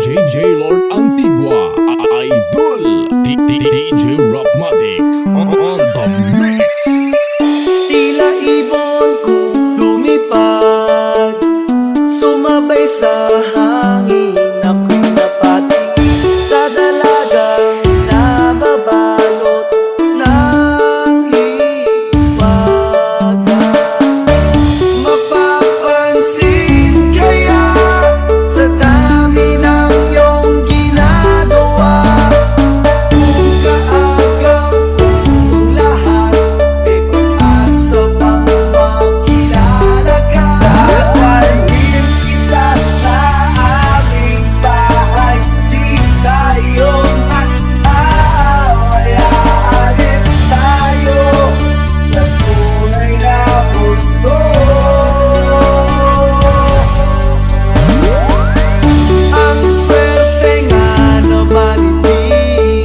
DJ Lord Antigua, Idol, DJ Rapmatics on the mix. Tila ibon kung lumipad, sumabay sa hangin. Ako'y napatingin sa dalagang nababalot ng hiwaga. Mapapansin kaya sa dami ng iyong ginagawa, kung kaagap kong lahat, may pag-asa pang makilala ka. Dalhin kita sa aming bahay, di tayo mag-aaway. Aalis tayo sa tunay na mundo. Ang swerte nga naman hindi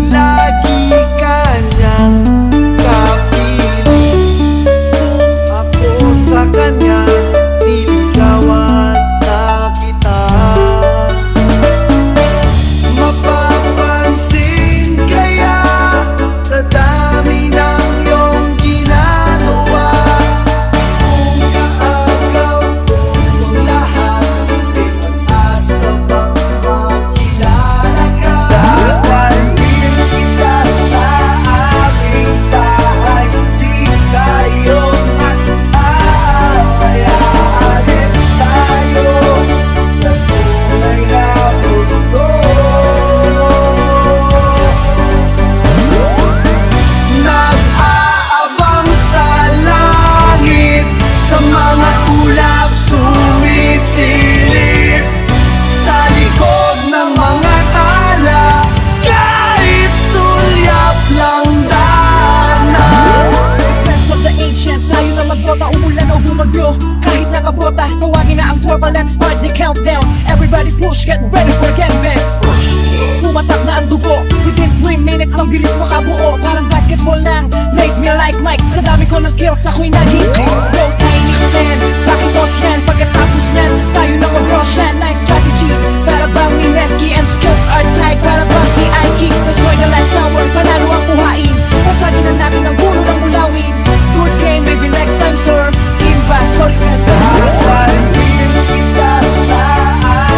lagi kanyang kapiling. Kung ako sa kanya, niligawan na kita. Mapapansin kaya sa dami ng iyong ginagawa, kung kaagaw ko ang lahat, may pag-asa pang makilala ka. Dalhin kita sa aming bahay, di tayo mag-aaway. Aalis tayo sa tunay na mundo. Nag-aabang sa langit, sa mga ulap sumisilip, sa likod ng mga tala, kahit sulyap lang daanan. Friends of the ancient, layo na magbota, umulan o bumagyo. Kahit nakabota, tawagin na ang tropa, let's start the countdown. Everybody push, get ready for gangbang. Pumatak na ang dugo, within 3 minutes ang bilis makabuo. Parang basketball lang, make me like Mike. Sa dami ko ng kills, ako'y naging no tiny stand. Bakit boss yan, pagkatapos nyan, tayo na mag-rush yan. Nice strategy, para bang Mineski and skills are tight. Para bang si Aiki, destroy the last hour, panalo ang buhain. Pasagin na natin ang puno ng ulawin. Good game, maybe next time sir. Imba, sorry man. Dalhin kita sa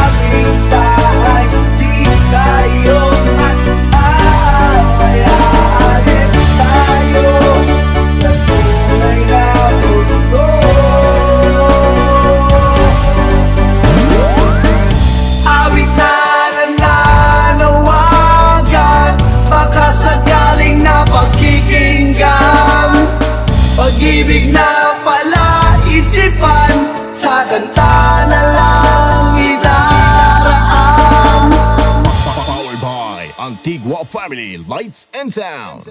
aming bahay, di tayo mag-aaway. Aalis tayo sa tunay na mundo. Awit na nananawagan, baka sa galing na pagkikinggan. Pag-ibig na pala isipan, sa kanta na lang idaraan. Powered by Antigua Family Lights and Sounds.